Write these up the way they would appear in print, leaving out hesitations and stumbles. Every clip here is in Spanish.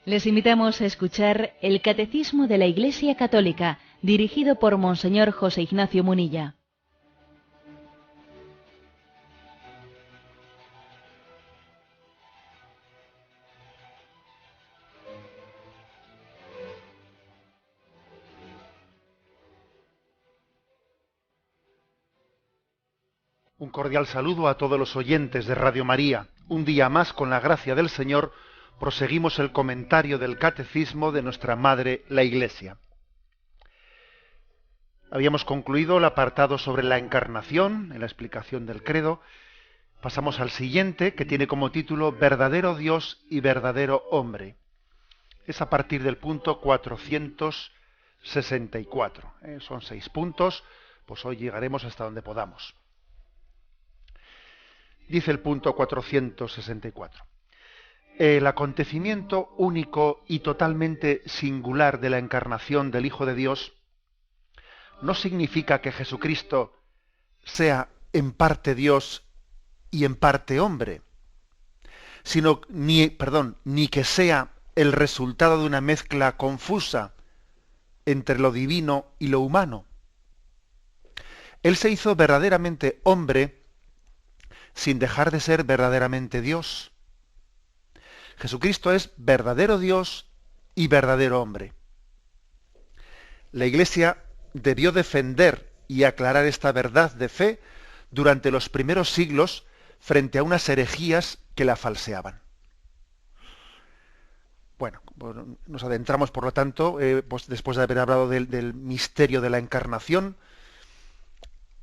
Les invitamos a escuchar el Catecismo de la Iglesia Católica, dirigido por Monseñor José Ignacio Munilla. Un cordial saludo a todos los oyentes de Radio María. Un día más, con la gracia del Señor, proseguimos el comentario del Catecismo de nuestra Madre, la Iglesia. Habíamos concluido el apartado sobre la encarnación, en la explicación del credo. Pasamos al siguiente, que tiene como título Verdadero Dios y verdadero hombre. Es a partir del punto 464. Son 6 puntos, pues hoy llegaremos hasta donde podamos. Dice el punto 464. El acontecimiento único y totalmente singular de la encarnación del Hijo de Dios no significa que Jesucristo sea en parte Dios y en parte hombre, sino ni que sea el resultado de una mezcla confusa entre lo divino y lo humano. Él se hizo verdaderamente hombre sin dejar de ser verdaderamente Dios. Jesucristo es verdadero Dios y verdadero hombre. La Iglesia debió defender y aclarar esta verdad de fe durante los primeros siglos frente a unas herejías que la falseaban. Bueno, nos adentramos, por lo tanto, pues después de haber hablado del misterio de la encarnación,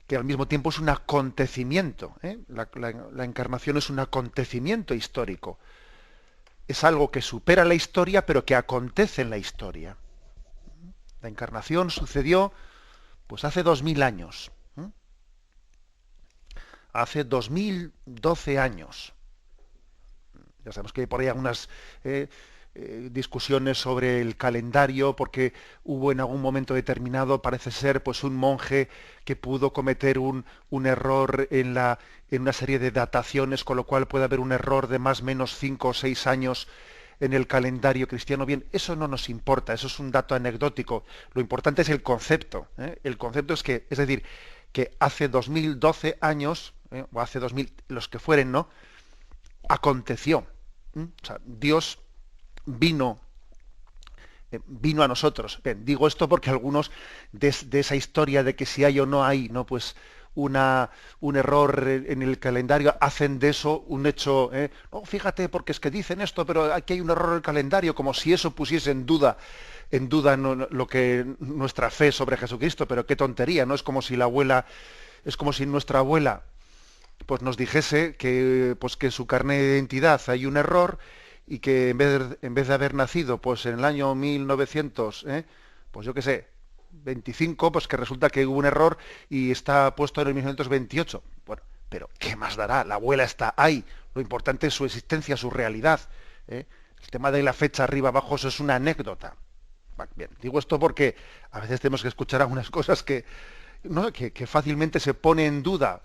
que al mismo tiempo es un acontecimiento. La encarnación es un acontecimiento histórico. Es algo que supera la historia, pero que acontece en la historia. La encarnación sucedió pues hace 2000 años. Hace 2012 años. Ya sabemos que hay por ahí algunas discusiones sobre el calendario, porque hubo en algún momento determinado, parece ser, pues un monje que pudo cometer un error en una serie de dataciones, con lo cual puede haber un error de más o menos 5 o 6 años en el calendario cristiano. Bien, eso no nos importa, eso es un dato anecdótico. Lo importante es el concepto. El concepto es que, es decir, que hace 2012 años, o hace 2000, los que fueren, ¿no? Aconteció. O sea, Dios vino a nosotros. Bien, digo esto porque algunos de esa historia de que si hay o no hay, no, pues un error en el calendario, hacen de eso un hecho. No, fíjate, porque es que dicen esto, pero aquí hay un error en el calendario, como si eso pusiese en duda lo que nuestra fe sobre Jesucristo. Pero qué tontería, ¿no? Es como si nuestra abuela pues nos dijese que en su carnet de identidad hay un error, y que en vez de haber nacido pues en el año 1900, pues yo qué sé, 25, pues que resulta que hubo un error y está puesto en el 1928. Bueno, pero ¿qué más dará? La abuela está ahí. Lo importante es su existencia, su realidad. El tema de la fecha arriba abajo, eso es una anécdota. Bien, digo esto porque a veces tenemos que escuchar algunas cosas que fácilmente se pone en duda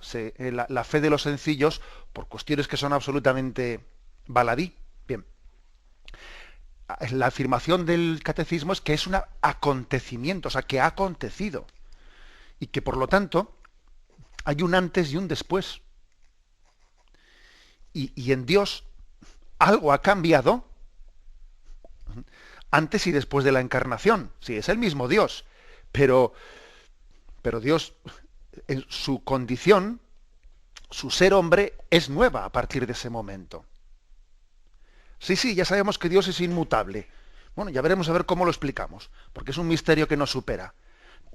la fe de los sencillos por cuestiones que son absolutamente baladí. Bien. La afirmación del catecismo es que es un acontecimiento, o sea, que ha acontecido. Y que por lo tanto hay un antes y un después. Y en Dios algo ha cambiado antes y después de la encarnación. Sí, es el mismo Dios, pero Dios, en su condición, su ser hombre, es nueva a partir de ese momento. Sí, ya sabemos que Dios es inmutable. Bueno, ya veremos a ver cómo lo explicamos, porque es un misterio que nos supera.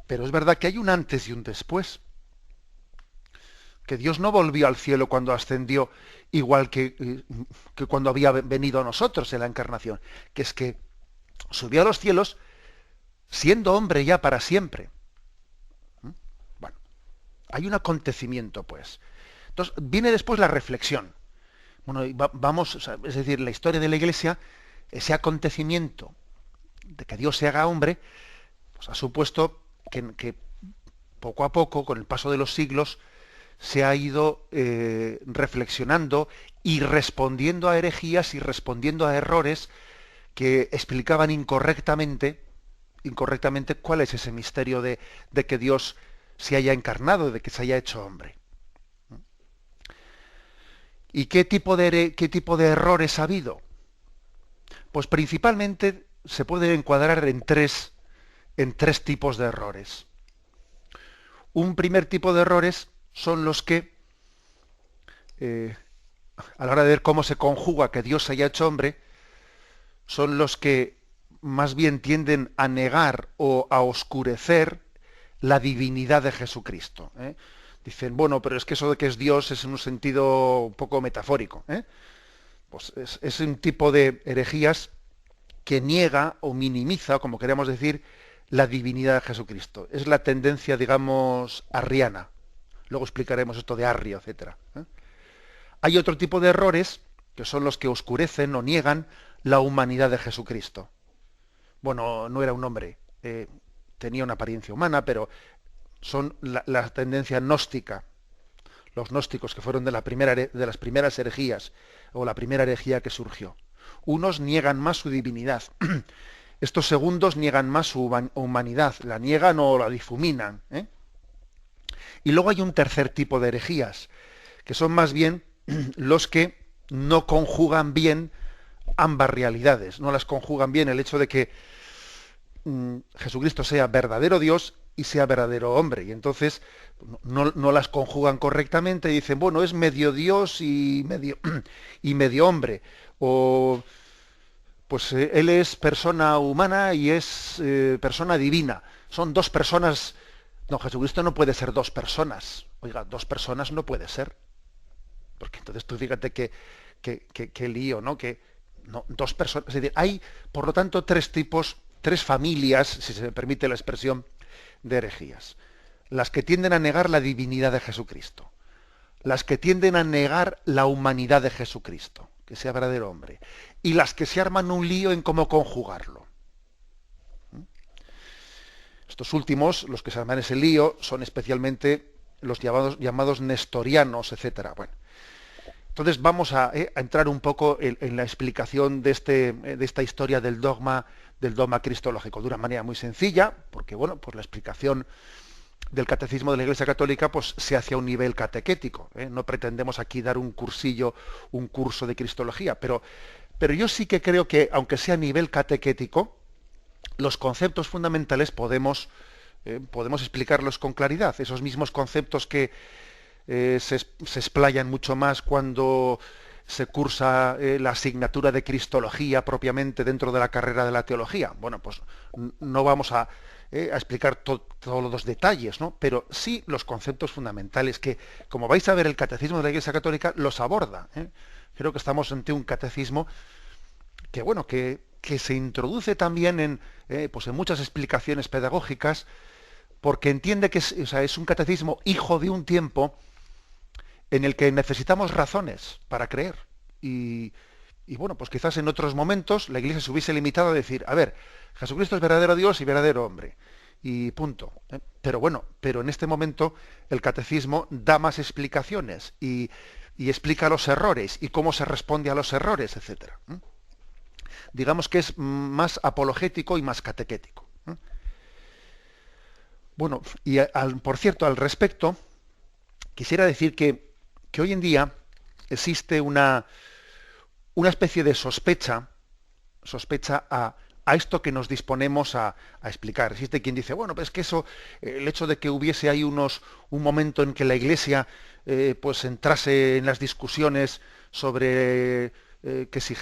Pero es verdad que hay un antes y un después. Que Dios no volvió al cielo cuando ascendió, igual que cuando había venido a nosotros en la encarnación. Que es que subió a los cielos siendo hombre ya para siempre. Bueno, hay un acontecimiento, pues. Entonces, viene después la reflexión. Bueno, vamos, es decir, la historia de la Iglesia, ese acontecimiento de que Dios se haga hombre, pues ha supuesto que poco a poco, con el paso de los siglos, se ha ido reflexionando y respondiendo a herejías y respondiendo a errores que explicaban incorrectamente cuál es ese misterio de que Dios se haya encarnado, de que se haya hecho hombre. ¿Y qué tipo de errores ha habido? Pues principalmente se puede encuadrar en tres tipos de errores. Un primer tipo de errores son los que, a la hora de ver cómo se conjuga que Dios se haya hecho hombre, son los que más bien tienden a negar o a oscurecer la divinidad de Jesucristo. Dicen, bueno, pero es que eso de que es Dios es en un sentido un poco metafórico. Pues es un tipo de herejías que niega o minimiza, como queremos decir, la divinidad de Jesucristo. Es la tendencia, digamos, arriana. Luego explicaremos esto de Arrio, etcétera. Hay otro tipo de errores que son los que oscurecen o niegan la humanidad de Jesucristo. Bueno, no era un hombre, tenía una apariencia humana, pero son la tendencia gnóstica. Los gnósticos que fueron de las primeras herejías, o la primera herejía que surgió. Unos niegan más su divinidad. Estos segundos niegan más su humanidad, la niegan o la difuminan. Y luego hay un tercer tipo de herejías, que son más bien los que no conjugan bien ambas realidades, no las conjugan bien el hecho de que Jesucristo sea verdadero Dios y sea verdadero hombre, y entonces no las conjugan correctamente y dicen, bueno, es medio Dios y medio hombre, o pues él es persona humana y es persona divina, son dos personas. No, Jesucristo no puede ser dos personas. Oiga, dos personas no puede ser, porque entonces tú fíjate qué lío, ¿no? Que no, dos personas, es decir, hay por lo tanto tres tipos, tres familias, si se me permite la expresión, de herejías. Las que tienden a negar la divinidad de Jesucristo, las que tienden a negar la humanidad de Jesucristo, que sea verdadero hombre, y las que se arman un lío en cómo conjugarlo. Estos últimos, los que se arman ese lío, son especialmente los llamados nestorianos, etcétera. Bueno, entonces vamos a entrar un poco en la explicación de esta historia del dogma cristológico, de una manera muy sencilla, porque bueno, pues la explicación del catecismo de la Iglesia Católica pues se hace a un nivel catequético. No pretendemos aquí dar un cursillo, un curso de cristología, pero yo sí que creo que, aunque sea a nivel catequético, los conceptos fundamentales podemos explicarlos con claridad. Esos mismos conceptos que se explayan mucho más cuando se cursa la asignatura de Cristología propiamente dentro de la carrera de la teología. Bueno, pues no vamos a explicar todos los detalles, ¿no? Pero sí los conceptos fundamentales que, como vais a ver, el Catecismo de la Iglesia Católica los aborda. Creo que estamos ante un catecismo que, bueno, que se introduce también en muchas explicaciones pedagógicas, porque entiende que es un catecismo hijo de un tiempo en el que necesitamos razones para creer. Y bueno, pues quizás en otros momentos la Iglesia se hubiese limitado a decir, a ver, Jesucristo es verdadero Dios y verdadero hombre. Y punto. Pero bueno, pero en este momento el catecismo da más explicaciones y explica los errores y cómo se responde a los errores, etcétera. Digamos que es más apologético y más catequético. Bueno, y por cierto, al respecto, quisiera decir que hoy en día existe una especie de sospecha a esto que nos disponemos a explicar. Existe quien dice, bueno, pues es que eso, el hecho de que hubiese ahí un momento en que la Iglesia pues entrase en las discusiones sobre que si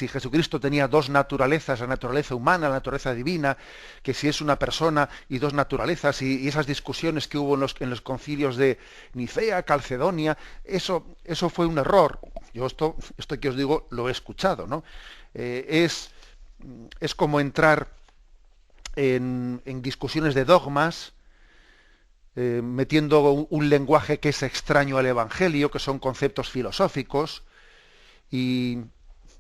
Jesucristo tenía dos naturalezas, la naturaleza humana, la naturaleza divina, que si es una persona y dos naturalezas, y esas discusiones que hubo en los concilios de Nicea, Calcedonia, eso fue un error. Yo esto que os digo lo he escuchado, ¿no? Es como entrar en discusiones de dogmas, metiendo un lenguaje que es extraño al Evangelio, que son conceptos filosóficos, y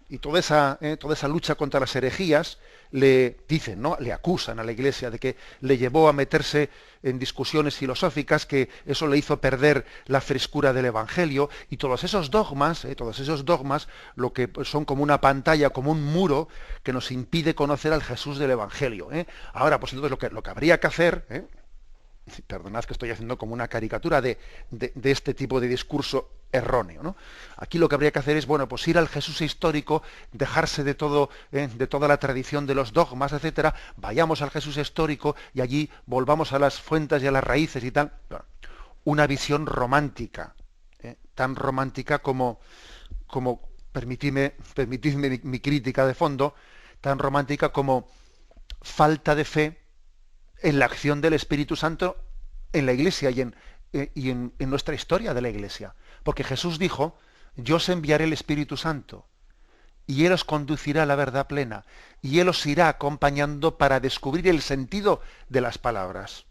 y toda esa lucha contra las herejías le dicen, ¿no? Le acusan a la Iglesia de que le llevó a meterse en discusiones filosóficas, que eso le hizo perder la frescura del Evangelio, y todos esos dogmas, lo que pues, son como una pantalla, como un muro que nos impide conocer al Jesús del Evangelio. Ahora, pues entonces lo que habría que hacer, perdonad que estoy haciendo como una caricatura de este tipo de discurso erróneo, ¿no? Aquí lo que habría que hacer es, bueno, pues ir al Jesús histórico, dejarse de todo, de toda la tradición de los dogmas, etcétera, vayamos al Jesús histórico y allí volvamos a las fuentes y a las raíces y tal. Una visión romántica, tan romántica como permitidme mi crítica de fondo, tan romántica como falta de fe en la acción del Espíritu Santo en la Iglesia y en nuestra historia de la Iglesia. Porque Jesús dijo, yo os enviaré el Espíritu Santo y Él os conducirá a la verdad plena y Él os irá acompañando para descubrir el sentido de las palabras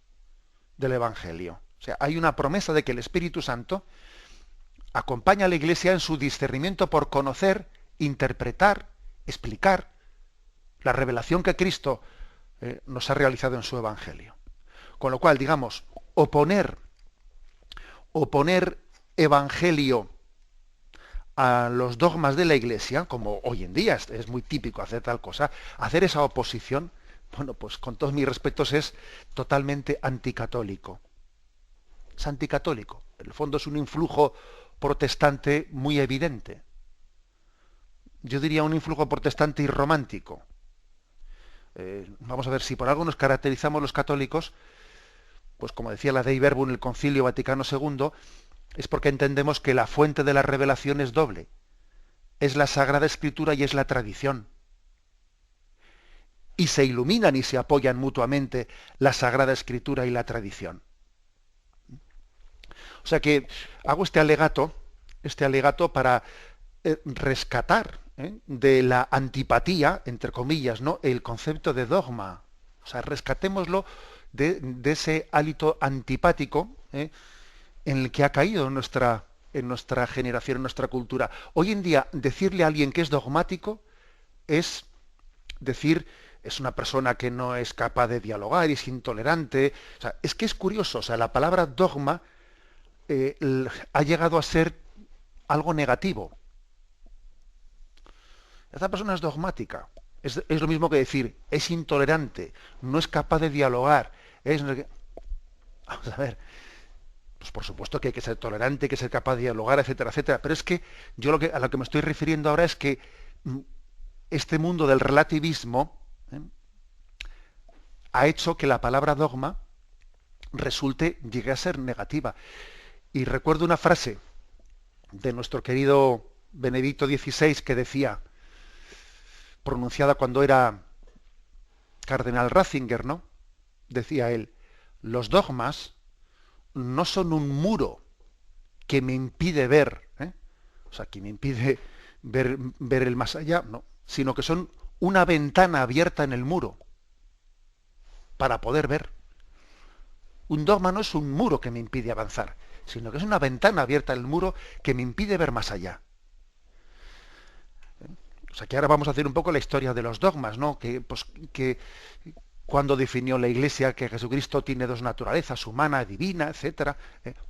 del Evangelio. O sea, hay una promesa de que el Espíritu Santo acompaña a la Iglesia en su discernimiento por conocer, interpretar, explicar la revelación que Cristo nos ha realizado en su Evangelio. Con lo cual, digamos, oponer Evangelio a los dogmas de la Iglesia, como hoy en día es muy típico hacer tal cosa, hacer esa oposición, bueno, pues con todos mis respetos es totalmente anticatólico. Es anticatólico. En el fondo es un influjo protestante muy evidente. Yo diría un influjo protestante y romántico. Vamos a ver, si por algo nos caracterizamos los católicos, pues como decía la Dei Verbum en el Concilio Vaticano II, es porque entendemos que la fuente de la revelación es doble. Es la Sagrada Escritura y es la tradición. Y se iluminan y se apoyan mutuamente la Sagrada Escritura y la tradición. O sea que hago este alegato para rescatar de la antipatía, entre comillas, ¿no?, el concepto de dogma. O sea, rescatémoslo de ese hálito antipático en el que ha caído en nuestra generación, en nuestra cultura. Hoy en día, decirle a alguien que es dogmático es decir, es una persona que no es capaz de dialogar y es intolerante. O sea, es que es curioso, o sea, la palabra dogma ha llegado a ser algo negativo. Esta persona es dogmática. Es lo mismo que decir, es intolerante, no es capaz de dialogar. Vamos a ver, pues por supuesto que hay que ser tolerante, hay que ser capaz de dialogar, etcétera, etcétera. Pero es que yo a lo que me estoy refiriendo ahora es que este mundo del relativismo ha hecho que la palabra dogma llegue a ser negativa. Y recuerdo una frase de nuestro querido Benedicto XVI que decía, pronunciada cuando era cardenal Ratzinger, ¿no? Decía él, los dogmas no son un muro que me impide ver, o sea, que me impide ver el más allá, no, sino que son una ventana abierta en el muro para poder ver. Un dogma no es un muro que me impide avanzar, sino que es una ventana abierta en el muro que me impide ver más allá. O sea, que ahora vamos a hacer un poco la historia de los dogmas, ¿no? Que cuando definió la Iglesia que Jesucristo tiene dos naturalezas, humana, divina, etcétera,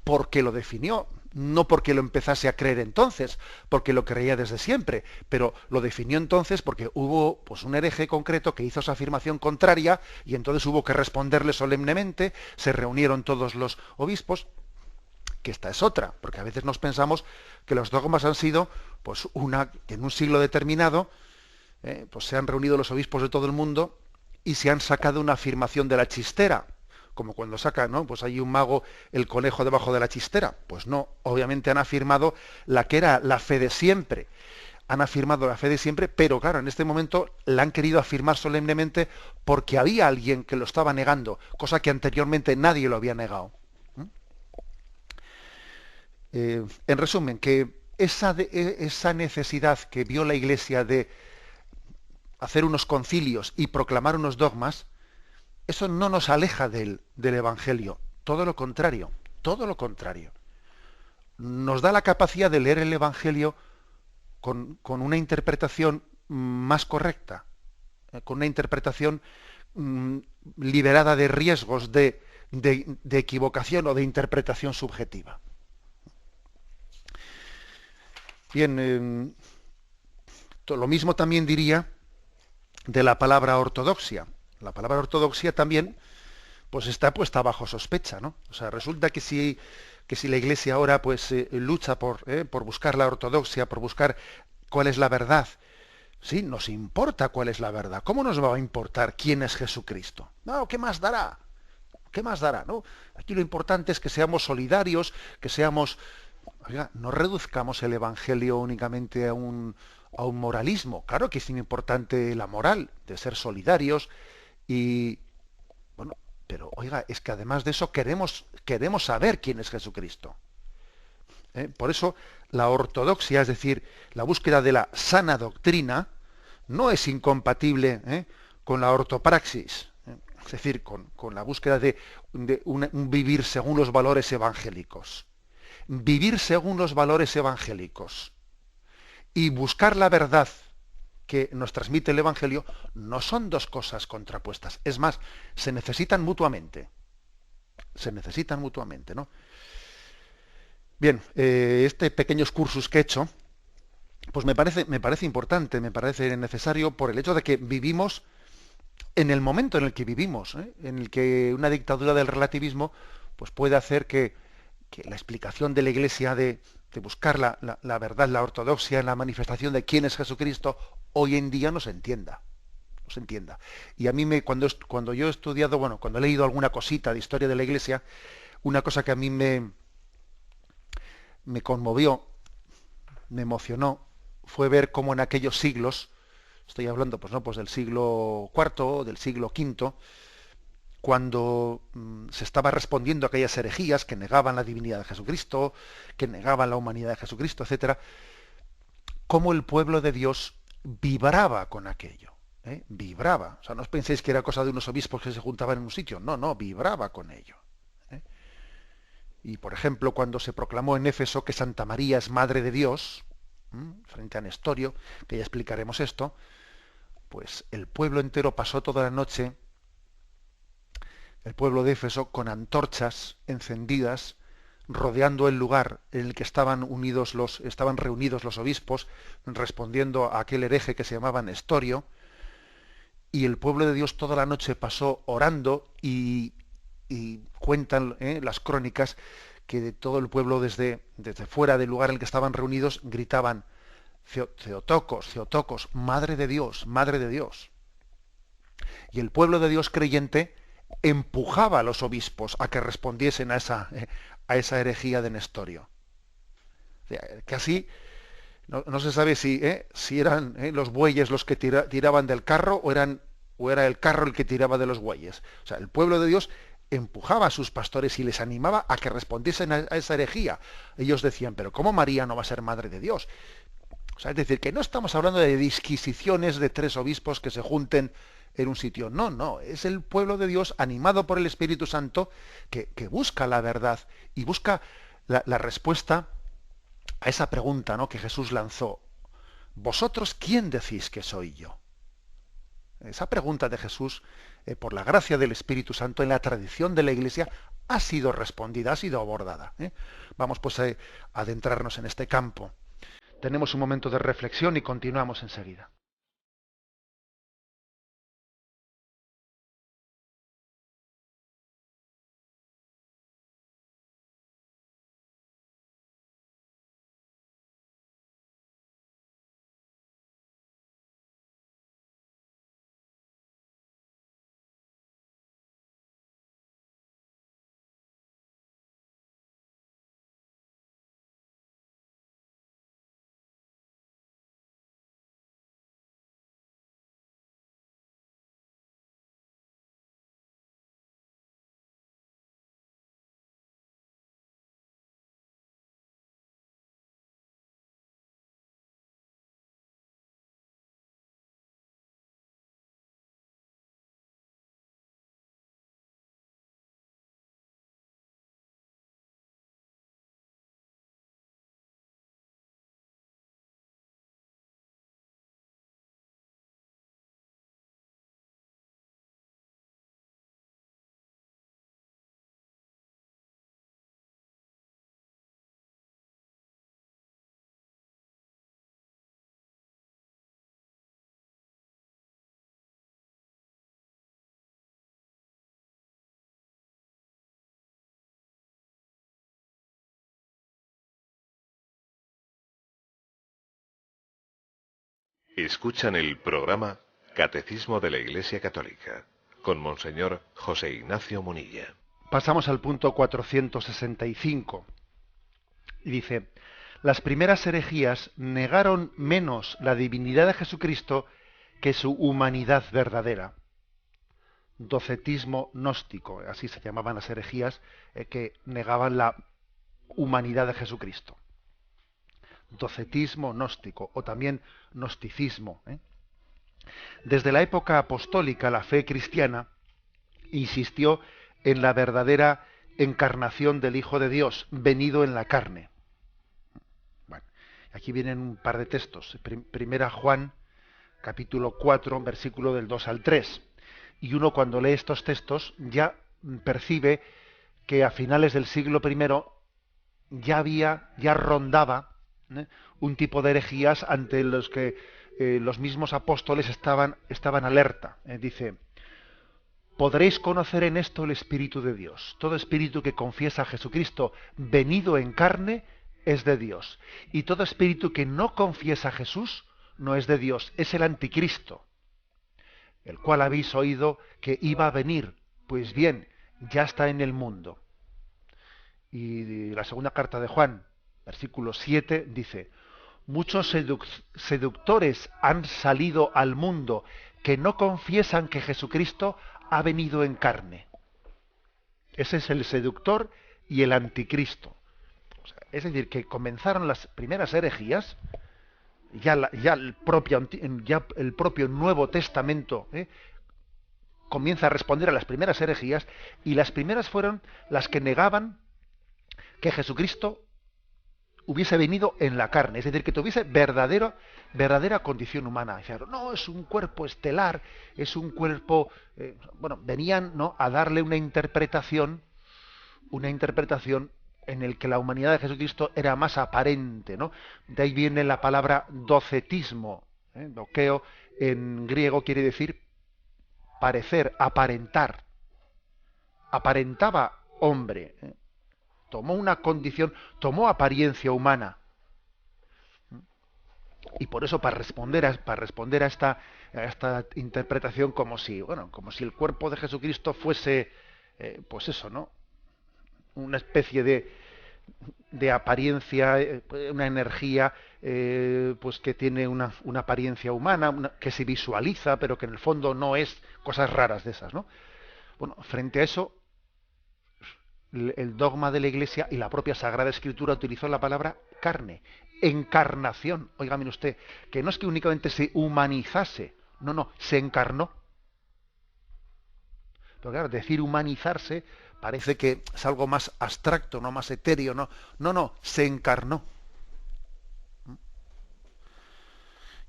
¿por qué lo definió? No porque lo empezase a creer entonces, porque lo creía desde siempre, pero lo definió entonces porque hubo pues un hereje concreto que hizo esa afirmación contraria y entonces hubo que responderle solemnemente, se reunieron todos los obispos, que esta es otra, porque a veces nos pensamos que los dogmas han sido pues que en un siglo determinado pues se han reunido los obispos de todo el mundo y se han sacado una afirmación de la chistera, como cuando saca, ¿no?, pues hay un mago el conejo debajo de la chistera. Pues no, obviamente han afirmado la que era la fe de siempre. Han afirmado la fe de siempre, pero claro, en este momento la han querido afirmar solemnemente porque había alguien que lo estaba negando, cosa que anteriormente nadie lo había negado. En resumen, que esa necesidad que vio la Iglesia de hacer unos concilios y proclamar unos dogmas, eso no nos aleja del Evangelio, todo lo contrario, todo lo contrario. Nos da la capacidad de leer el Evangelio con una interpretación más correcta, con una interpretación mm, liberada de riesgos de equivocación o de interpretación subjetiva. Bien, lo mismo también diría de la palabra ortodoxia. La palabra ortodoxia también pues está puesta bajo sospecha, ¿no? O sea, resulta que si la Iglesia ahora pues lucha por buscar la ortodoxia, por buscar cuál es la verdad. Sí, nos importa cuál es la verdad. ¿Cómo nos va a importar quién es Jesucristo? No, ¿qué más dará? ¿Qué más dará? ¿No? Aquí lo importante es que seamos solidarios, que seamos... Oiga, no reduzcamos el Evangelio únicamente a un moralismo. Claro que es importante la moral, de ser solidarios y... Bueno, pero oiga, es que además de eso queremos saber quién es Jesucristo. Por eso la ortodoxia, es decir, la búsqueda de la sana doctrina, no es incompatible con la ortopraxis, es decir, con la búsqueda de un vivir según los valores evangélicos. Vivir según los valores evangélicos y buscar la verdad que nos transmite el Evangelio no son dos cosas contrapuestas. Es más, se necesitan mutuamente. Se necesitan mutuamente, ¿no? Bien, este pequeño excursus que he hecho, pues me parece importante, me parece necesario por el hecho de que vivimos en el momento en el que vivimos, en el que una dictadura del relativismo pues puede hacer que la explicación de la Iglesia de buscar la verdad, la ortodoxia, la manifestación de quién es Jesucristo, hoy en día no se entienda. No se entienda. Y a mí cuando yo he estudiado, bueno, cuando he leído alguna cosita de historia de la Iglesia, una cosa que a mí me conmovió, me emocionó, fue ver cómo en aquellos siglos, estoy hablando pues no pues del siglo cuarto, del siglo quinto, cuando se estaba respondiendo a aquellas herejías que negaban la divinidad de Jesucristo, que negaban la humanidad de Jesucristo, etcétera, cómo el pueblo de Dios vibraba con aquello. Vibraba. O sea, no os penséis que era cosa de unos obispos que se juntaban en un sitio. No, no, vibraba con ello. ¿eh? Y, por ejemplo, cuando se proclamó en Éfeso que Santa María es Madre de Dios, frente a Nestorio, que ya explicaremos esto, pues el pueblo entero pasó toda la noche, el pueblo de Éfeso, con antorchas encendidas, rodeando el lugar en el que estaban reunidos los obispos, respondiendo a aquel hereje que se llamaba Nestorio, y el pueblo de Dios toda la noche pasó orando y cuentan las crónicas que de todo el pueblo desde fuera del lugar en el que estaban reunidos gritaban: Theotokos, Theotokos, Madre de Dios, Madre de Dios. Y el pueblo de Dios creyente empujaba a los obispos a que respondiesen a esa herejía de Nestorio. O sea, casi no se sabe si eran los bueyes los que tiraban del carro o era el carro el que tiraba de los bueyes. O sea, el pueblo de Dios empujaba a sus pastores y les animaba a que respondiesen a esa herejía. Ellos decían: pero ¿cómo María no va a ser madre de Dios? O sea, es decir, que no estamos hablando de disquisiciones de tres obispos que se junten en un sitio. No, no, es el pueblo de Dios animado por el Espíritu Santo que busca la verdad y busca la respuesta a esa pregunta, ¿no?, que Jesús lanzó: ¿vosotros quién decís que soy yo? Esa pregunta de Jesús, por la gracia del Espíritu Santo, en la tradición de la Iglesia, ha sido respondida, ha sido abordada. Vamos pues a adentrarnos en este campo. Tenemos un momento de reflexión y continuamos enseguida. Escuchan el programa Catecismo de la Iglesia Católica con Monseñor José Ignacio Munilla. Pasamos al punto 465. Y dice: las primeras herejías negaron menos la divinidad de Jesucristo que su humanidad verdadera. Docetismo gnóstico, así se llamaban las herejías que negaban la humanidad de Jesucristo. Docetismo gnóstico o también gnosticismo. Desde la época apostólica, la fe cristiana insistió en la verdadera encarnación del Hijo de Dios, venido en la carne. Bueno, aquí vienen un par de textos. Primera Juan, capítulo 4, versículo del 2 al 3. Y uno, cuando lee estos textos, ya percibe que a finales del siglo I ya rondaba un tipo de herejías ante los que los mismos apóstoles estaban alerta. Dice: podréis conocer en esto el Espíritu de Dios. Todo espíritu que confiesa a Jesucristo venido en carne es de Dios. Y todo espíritu que no confiesa a Jesús no es de Dios, es el anticristo, el cual habéis oído que iba a venir. Pues bien, ya está en el mundo. Y la segunda carta de Juan, versículo 7, dice: muchos seductores han salido al mundo que no confiesan que Jesucristo ha venido en carne. Ese es el seductor y el anticristo. O sea, es decir, que comenzaron las primeras herejías, ya el propio Nuevo Testamento comienza a responder a las primeras herejías, y las primeras fueron las que negaban que Jesucristo hubiese venido en la carne, es decir, que tuviese verdadera condición humana. Decían: no, es un cuerpo estelar, es un cuerpo... venían, ¿no?, a darle una interpretación en el que la humanidad de Jesucristo era más aparente, ¿no? De ahí viene la palabra docetismo. Doqueo en griego quiere decir parecer, aparentar. Aparentaba hombre. Tomó una condición, tomó apariencia humana. Y por eso, para responder a esta interpretación, como si el cuerpo de Jesucristo fuese, pues eso, ¿no?, una especie de apariencia, una energía, pues que tiene una apariencia humana, que se visualiza, pero que en el fondo no es, cosas raras de esas, ¿no? Bueno, frente a eso, el dogma de la Iglesia y la propia Sagrada Escritura utilizó la palabra carne, encarnación. Oiga, mire usted, que no es que únicamente se humanizase, no, se encarnó. Pero claro, decir humanizarse parece que es algo más abstracto, no más etéreo, no, se encarnó.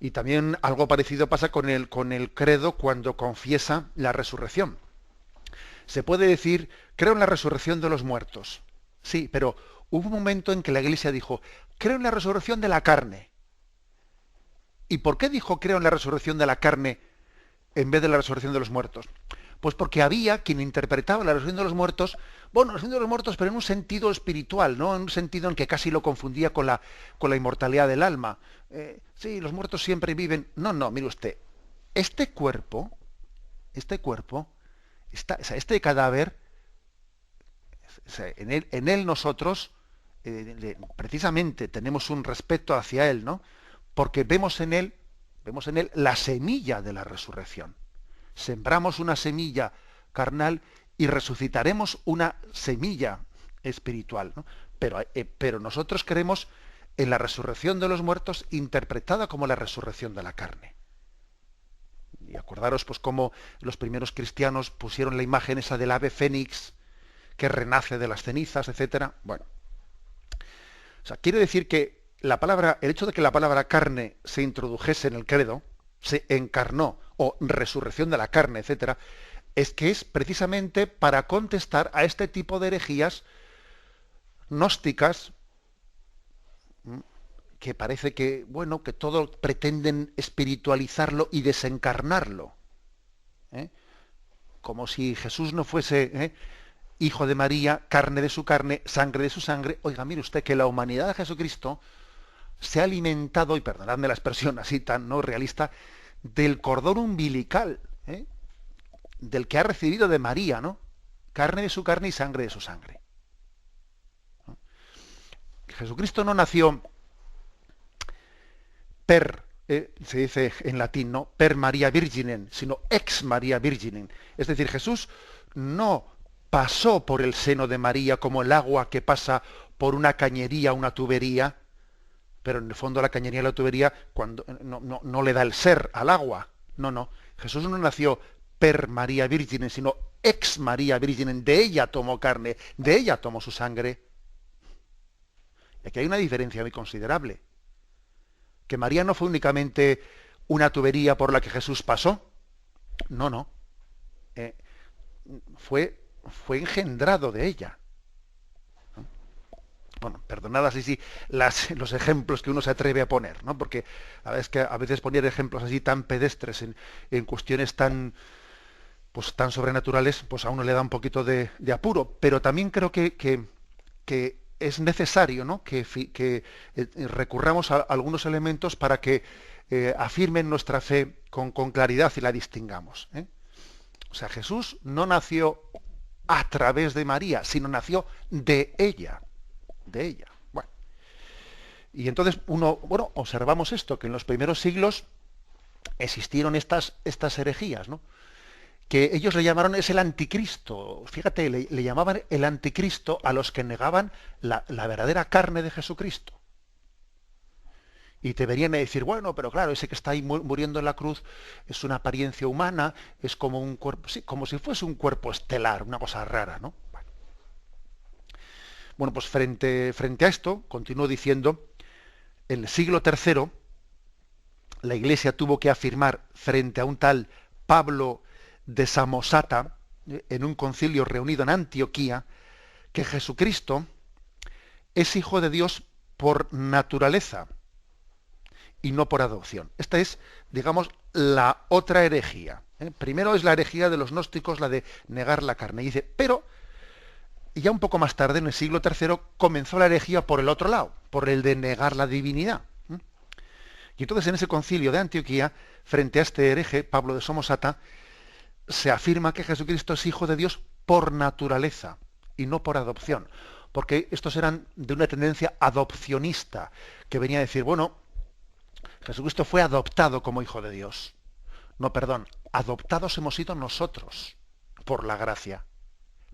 Y también algo parecido pasa con el credo cuando confiesa la resurrección. Se puede decir: creo en la resurrección de los muertos. Sí, pero hubo un momento en que la Iglesia dijo: creo en la resurrección de la carne. ¿Y por qué dijo creo en la resurrección de la carne en vez de la resurrección de los muertos? Pues porque había quien interpretaba la resurrección de los muertos, la resurrección de los muertos, pero en un sentido espiritual, ¿no? En un sentido en que casi lo confundía con la inmortalidad del alma. Sí, los muertos siempre viven. No, mire usted, este cuerpo, este cadáver, en él nosotros precisamente tenemos un respeto hacia él, ¿no? Porque vemos en él la semilla de la resurrección. Sembramos una semilla carnal y resucitaremos una semilla espiritual, ¿no? Pero nosotros creemos en la resurrección de los muertos interpretada como la resurrección de la carne. Y acordaros pues cómo los primeros cristianos pusieron la imagen esa del ave fénix que renace de las cenizas, etcétera. Bueno, o sea, quiere decir que el hecho de que la palabra carne se introdujese en el credo, se encarnó, o resurrección de la carne, etcétera, es que es precisamente para contestar a este tipo de herejías gnósticas que parece que todo pretenden espiritualizarlo y desencarnarlo, como si Jesús no fuese hijo de María, carne de su carne, sangre de su sangre. Oiga, mire usted que la humanidad de Jesucristo se ha alimentado, y perdonadme la expresión así tan no realista, del cordón umbilical, ¿eh? Del que ha recibido de María, ¿no? Carne de su carne y sangre de su sangre. ¿No? Jesucristo no nació se dice en latín, ¿no? Per Maria Virginem, sino ex Maria Virginem. Es decir, Jesús no pasó por el seno de María como el agua que pasa por una cañería, una tubería, pero en el fondo la cañería y la tubería no le da el ser al agua. No. Jesús no nació per Maria Virginem, sino ex Maria Virginem. De ella tomó carne, de ella tomó su sangre. Y aquí hay una diferencia muy considerable. Que María no fue únicamente una tubería por la que Jesús pasó. No. Fue engendrado de ella. Bueno, perdonad así los ejemplos que uno se atreve a poner, ¿no? Porque a veces poner ejemplos así tan pedestres en cuestiones tan sobrenaturales, pues a uno le da un poquito de apuro. Pero también creo que es necesario, ¿no? que recurramos a algunos elementos para que afirmen nuestra fe con claridad y la distingamos. O sea, Jesús no nació a través de María, sino nació de ella. De ella. Bueno. Y entonces observamos esto, que en los primeros siglos existieron estas herejías, ¿no? Que ellos le llamaron es el anticristo. Fíjate, le llamaban el anticristo a los que negaban la verdadera carne de Jesucristo. Y te venían a decir, bueno, pero claro, ese que está ahí muriendo en la cruz es una apariencia humana, es como un cuerpo, sí, como si fuese un cuerpo estelar, una cosa rara, ¿no? Bueno, pues frente a esto, continúo diciendo, en el siglo III, la Iglesia tuvo que afirmar frente a un tal Pablo de Samosata, en un concilio reunido en Antioquía, que Jesucristo es hijo de Dios por naturaleza y no por adopción. Esta es, digamos, la otra herejía. Primero es la herejía de los gnósticos, la de negar la carne. Y dice, pero ya un poco más tarde, en el siglo III, comenzó la herejía por el otro lado, por el de negar la divinidad. Y entonces en ese concilio de Antioquía, frente a este hereje, Pablo de Samosata, se afirma que Jesucristo es hijo de Dios por naturaleza y no por adopción. Porque estos eran de una tendencia adopcionista, que venía a decir, bueno, Jesucristo fue adoptado como hijo de Dios. No, perdón, adoptados hemos sido nosotros por la gracia.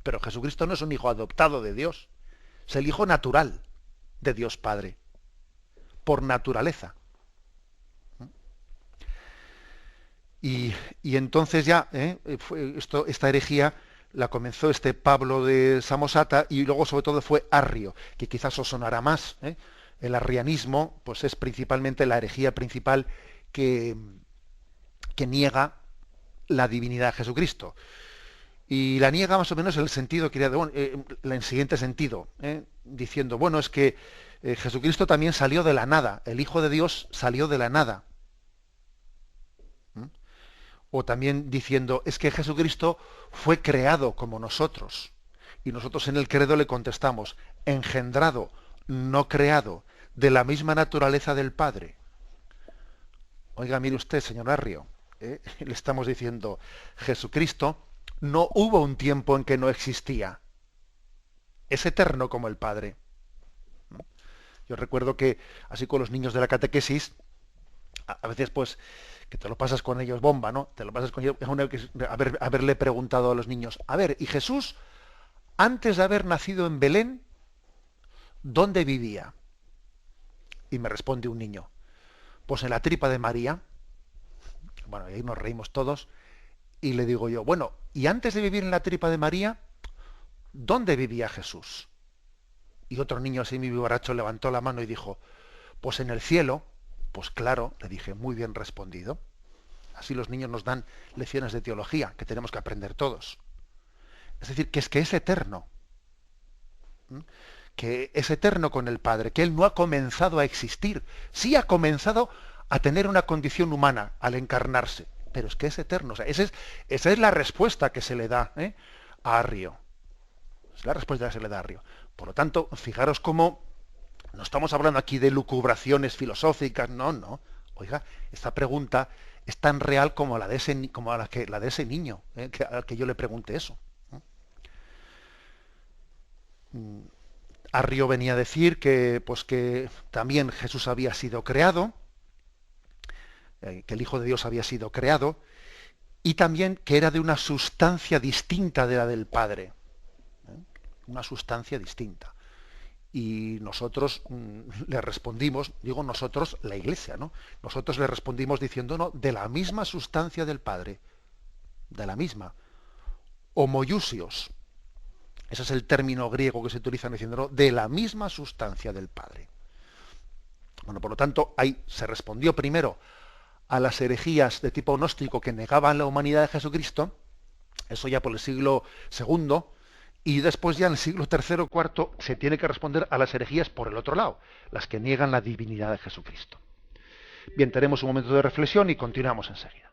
Pero Jesucristo no es un hijo adoptado de Dios, es el hijo natural de Dios Padre, por naturaleza. Y entonces ya esta herejía la comenzó este Pablo de Samosata, y luego sobre todo fue Arrio, que quizás os sonará más. El arrianismo pues es principalmente la herejía principal que niega la divinidad de Jesucristo. Y la niega más o menos en el sentido, en el siguiente sentido, diciendo, bueno, es que Jesucristo también salió de la nada, el Hijo de Dios salió de la nada. O también diciendo, es que Jesucristo fue creado como nosotros. Y nosotros en el credo le contestamos, engendrado, no creado, de la misma naturaleza del Padre. Oiga, mire usted, señor Arrio, le estamos diciendo, Jesucristo no hubo un tiempo en que no existía. Es eterno como el Padre. Yo recuerdo que, así con los niños de la catequesis, a veces pues, que te lo pasas con ellos bomba, ¿no? Te lo pasas con ellos, haberle preguntado a los niños, a ver, ¿y Jesús, antes de haber nacido en Belén, dónde vivía? Y me responde un niño, pues en la tripa de María. Bueno, y ahí nos reímos todos, y le digo yo, bueno, ¿y antes de vivir en la tripa de María, dónde vivía Jesús? Y otro niño así, mi vivarracho, levantó la mano y dijo, pues en el cielo. Pues claro, le dije, muy bien respondido. Así los niños nos dan lecciones de teología que tenemos que aprender todos. Es decir, que es eterno. Que es eterno con el Padre, que Él no ha comenzado a existir. Sí ha comenzado a tener una condición humana al encarnarse, pero es que es eterno. O sea, esa es la respuesta que se le da a Arrio. Es la respuesta que se le da a Arrio. Por lo tanto, fijaros cómo No estamos hablando aquí de lucubraciones filosóficas, no, no. Oiga, esta pregunta es tan real como la de la de ese niño, al que yo le pregunté eso. Arrio venía a decir que, pues, que también Jesús había sido creado, que el Hijo de Dios había sido creado, y también que era de una sustancia distinta de la del Padre. Una sustancia distinta. Y nosotros le respondimos, digo nosotros, la Iglesia, ¿no? Nosotros le respondimos diciendo, no, de la misma sustancia del Padre, de la misma. Homoiousios. Ese es el término griego que se utiliza diciendo, ¿no? De la misma sustancia del Padre. Bueno, por lo tanto, ahí se respondió primero a las herejías de tipo gnóstico que negaban la humanidad de Jesucristo, eso ya por el siglo segundo, y después ya en el siglo tercero o cuarto se tiene que responder a las herejías por el otro lado, las que niegan la divinidad de Jesucristo. Bien, tenemos un momento de reflexión y continuamos enseguida.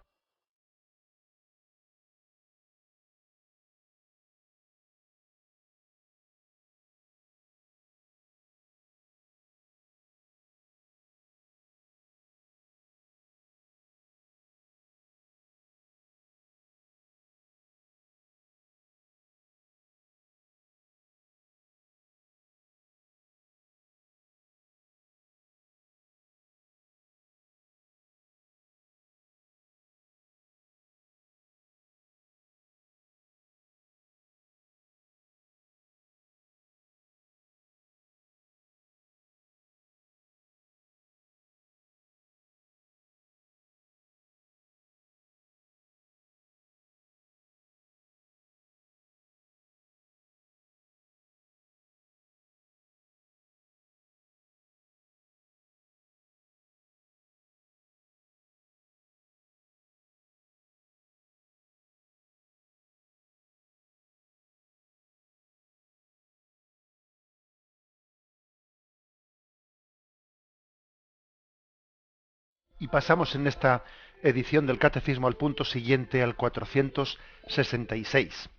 Y pasamos en esta edición del Catecismo al punto siguiente, al 466.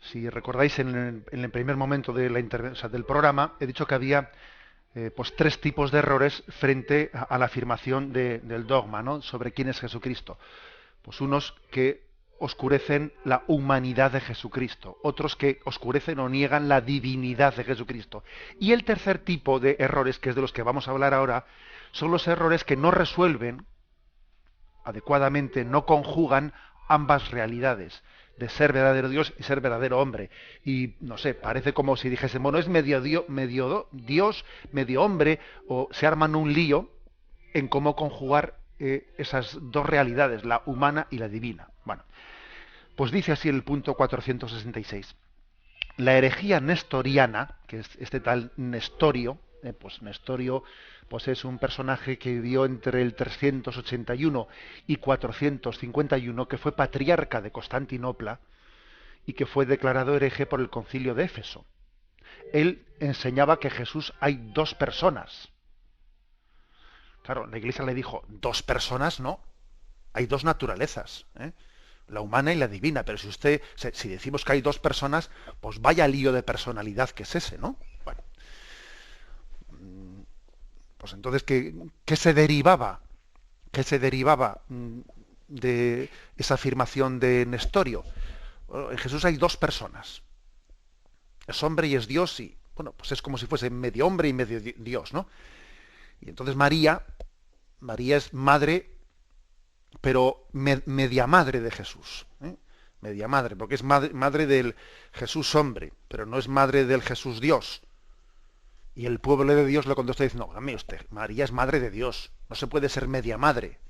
Si recordáis, en el primer momento de o sea, del programa, he dicho que había pues tres tipos de errores frente a la afirmación del dogma, ¿no? Sobre quién es Jesucristo. Pues unos que oscurecen la humanidad de Jesucristo, otros que oscurecen o niegan la divinidad de Jesucristo. Y el tercer tipo de errores, que es de los que vamos a hablar ahora, son los errores que no resuelven adecuadamente, no conjugan ambas realidades, de ser verdadero Dios y ser verdadero hombre. Y no sé, parece como si dijésemos, bueno, es medio Dios, medio hombre, o se arman un lío en cómo conjugar esas dos realidades, la humana y la divina. Bueno, pues dice así el punto 466. La herejía nestoriana, que es este tal Nestorio, pues Nestorio pues es un personaje que vivió entre el 381 y 451, que fue patriarca de Constantinopla y que fue declarado hereje por el Concilio de Éfeso. Él enseñaba que Jesús hay dos personas. Claro, la Iglesia le dijo, dos personas no, hay dos naturalezas, la humana y la divina, pero si decimos que hay dos personas, pues vaya lío de personalidad que es ese, ¿no? Bueno, pues entonces, ¿qué se derivaba? ¿Qué se derivaba de esa afirmación de Nestorio? Bueno, en Jesús hay dos personas, es hombre y es Dios, y bueno, pues es como si fuese medio hombre y medio Dios, ¿no? Y entonces María es madre, pero media madre de Jesús, media madre, porque es madre del Jesús hombre, pero no es madre del Jesús Dios. Y el pueblo de Dios le contesta diciendo, no, dame usted, María es madre de Dios, no se puede ser media madre.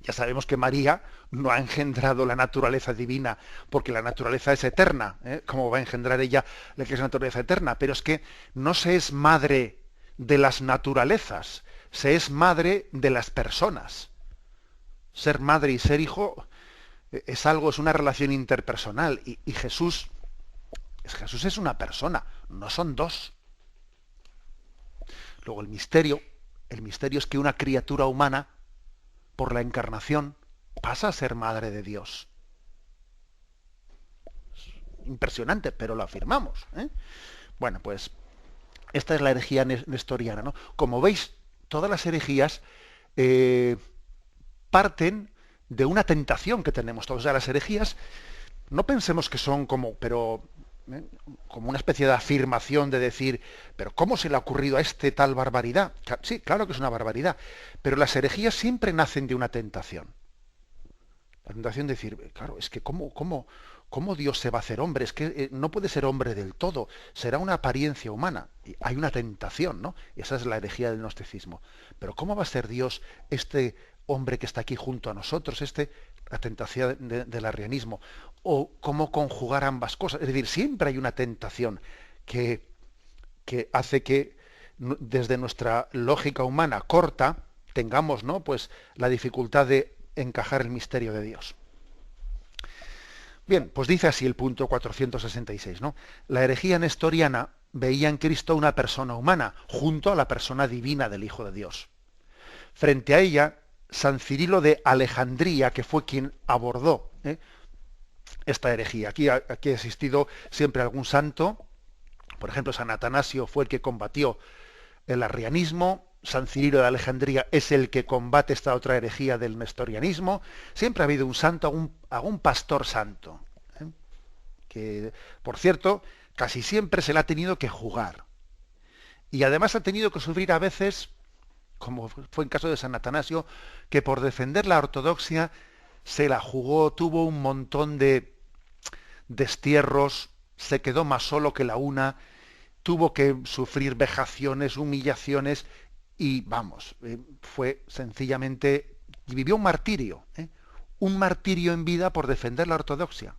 Ya sabemos que María no ha engendrado la naturaleza divina, porque la naturaleza es eterna, ¿cómo va a engendrar ella la que es naturaleza eterna? Pero es que no se es madre de las naturalezas, se es madre de las personas. Ser madre y ser hijo es una relación interpersonal, y Jesús es una persona, no son dos. Luego el misterio es que una criatura humana, por la encarnación, pasa a ser madre de Dios. Es impresionante, pero lo afirmamos, Bueno, pues Esta es la herejía nestoriana, ¿no? Como veis, todas las herejías parten de una tentación que tenemos todos. O sea, las herejías, no pensemos que son como una especie de afirmación de decir, pero ¿cómo se le ha ocurrido a este tal barbaridad? Sí, claro que es una barbaridad, pero las herejías siempre nacen de una tentación. La tentación de decir, claro, es que ¿cómo Dios se va a hacer hombre? Es que no puede ser hombre del todo, será una apariencia humana. Y hay una tentación, ¿no? Esa es la herejía del gnosticismo. Pero ¿cómo va a ser Dios este hombre que está aquí junto a nosotros? La tentación del arrianismo. O cómo conjugar ambas cosas. Es decir, siempre hay una tentación que hace que desde nuestra lógica humana corta tengamos, ¿no?, pues la dificultad de encajar el misterio de Dios. Bien, pues dice así el punto 466, ¿no? La herejía nestoriana veía en Cristo una persona humana, junto a la persona divina del Hijo de Dios. Frente a ella, San Cirilo de Alejandría, que fue quien abordó esta herejía. Aquí ha existido siempre algún santo, por ejemplo, San Atanasio fue el que combatió el arrianismo, San Cirilo de Alejandría es el que combate esta otra herejía del nestorianismo. Siempre ha habido un santo, algún pastor santo, que, por cierto, casi siempre se le ha tenido que jugar. Y además ha tenido que sufrir a veces, como fue en caso de San Atanasio, que por defender la ortodoxia se la jugó, tuvo un montón de destierros, se quedó más solo que la una, tuvo que sufrir vejaciones, humillaciones, y vamos, fue sencillamente, vivió un martirio en vida por defender la ortodoxia.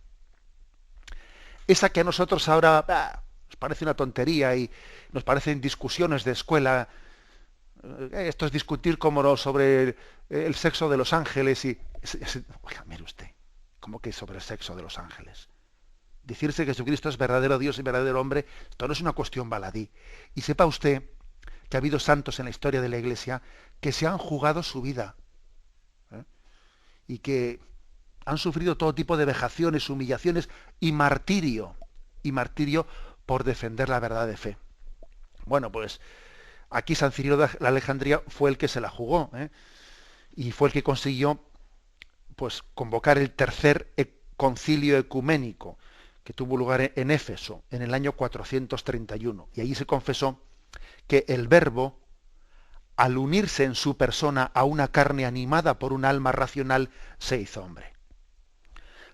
Esa que a nosotros ahora nos parece una tontería y nos parecen discusiones de escuela, esto es discutir como sobre el sexo de los ángeles y... Oiga, mire usted, ¿cómo que sobre el sexo de los ángeles? Decirse que Jesucristo es verdadero Dios y verdadero hombre, esto no es una cuestión baladí. Y sepa usted que ha habido santos en la historia de la Iglesia que se han jugado su vida y que han sufrido todo tipo de vejaciones, humillaciones y martirio por defender la verdad de fe. Bueno, pues aquí San Cirilo de la Alejandría fue el que se la jugó y fue el que consiguió pues convocar el tercer concilio ecuménico que tuvo lugar en Éfeso en el año 431, y allí se confesó que el Verbo, al unirse en su persona a una carne animada por un alma racional, se hizo hombre.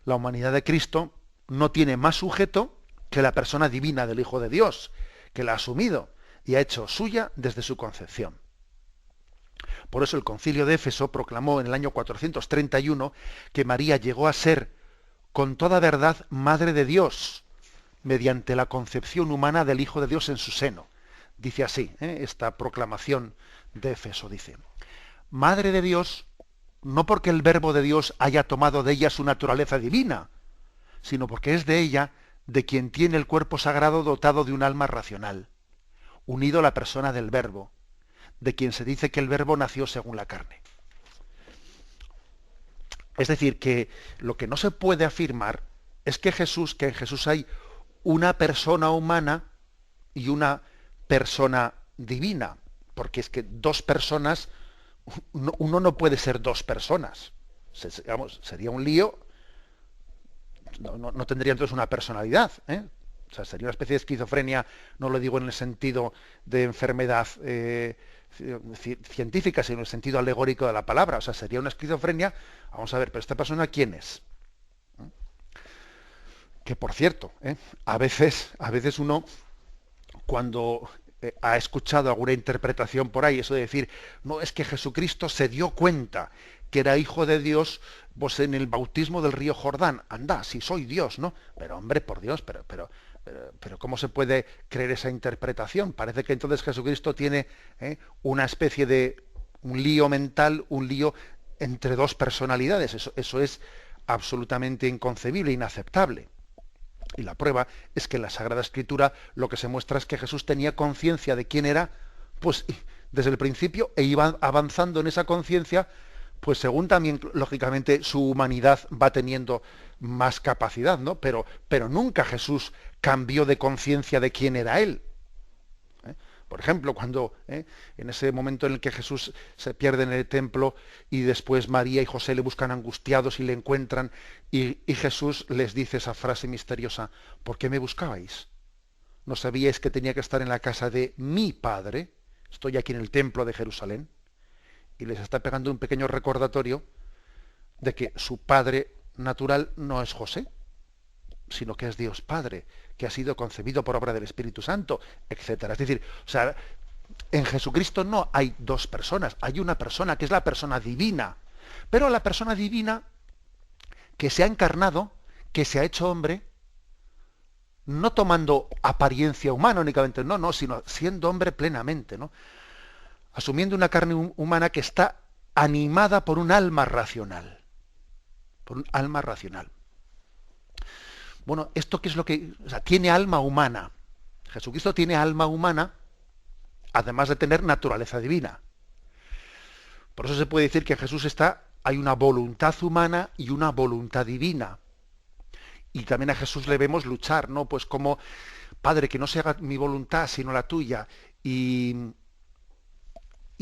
La humanidad de Cristo no tiene más sujeto que la persona divina del Hijo de Dios, que la ha asumido y ha hecho suya desde su concepción. Por eso el Concilio de Éfeso proclamó en el año 431 que María llegó a ser con toda verdad Madre de Dios, mediante la concepción humana del Hijo de Dios en su seno. Dice así, esta proclamación de Éfeso, dice: Madre de Dios, no porque el Verbo de Dios haya tomado de ella su naturaleza divina, sino porque es de ella de quien tiene el cuerpo sagrado dotado de un alma racional, unido a la persona del Verbo, de quien se dice que el Verbo nació según la carne. Es decir, que lo que no se puede afirmar es que en Jesús hay una persona humana y una persona divina, porque es que dos personas, uno no puede ser dos personas. Sería un lío, no tendría entonces una personalidad, O sea, sería una especie de esquizofrenia, no lo digo en el sentido de enfermedad científica, sino en el sentido alegórico de la palabra. O sea, sería una esquizofrenia. Vamos a ver, pero ¿esta persona quién es? Que por cierto, a veces uno, cuando ha escuchado alguna interpretación por ahí, eso de decir, no, es que Jesucristo se dio cuenta que era hijo de Dios pues en el bautismo del río Jordán. Anda, si soy Dios, ¿no? Pero hombre, por Dios, pero ¿cómo se puede creer esa interpretación? Parece que entonces Jesucristo tiene una especie de un lío mental, un lío entre dos personalidades. Eso es absolutamente inconcebible, inaceptable. Y la prueba es que en la Sagrada Escritura lo que se muestra es que Jesús tenía conciencia de quién era, pues desde el principio, e iba avanzando en esa conciencia, pues según también, lógicamente, su humanidad va teniendo más capacidad, ¿no? Pero nunca Jesús cambió de conciencia de quién era Él. Por ejemplo, cuando en ese momento en el que Jesús se pierde en el templo y después María y José le buscan angustiados y le encuentran y Jesús les dice esa frase misteriosa: ¿por qué me buscabais? ¿No sabíais que tenía que estar en la casa de mi Padre? Estoy aquí en el templo de Jerusalén. Y les está pegando un pequeño recordatorio de que su padre natural no es José, sino que es Dios Padre, que ha sido concebido por obra del Espíritu Santo, etcétera. Es decir, o sea, en Jesucristo no hay dos personas, hay una persona que es la persona divina, pero la persona divina que se ha encarnado, que se ha hecho hombre, no tomando apariencia humana únicamente, no, sino siendo hombre plenamente, ¿no? Asumiendo una carne humana que está animada por un alma racional, por un alma racional. Bueno, ¿esto qué es lo que...? O sea, tiene alma humana. Jesucristo tiene alma humana, además de tener naturaleza divina. Por eso se puede decir que en Jesús hay una voluntad humana y una voluntad divina. Y también a Jesús le vemos luchar, ¿no? Pues como, Padre, que no se haga mi voluntad, sino la tuya. Y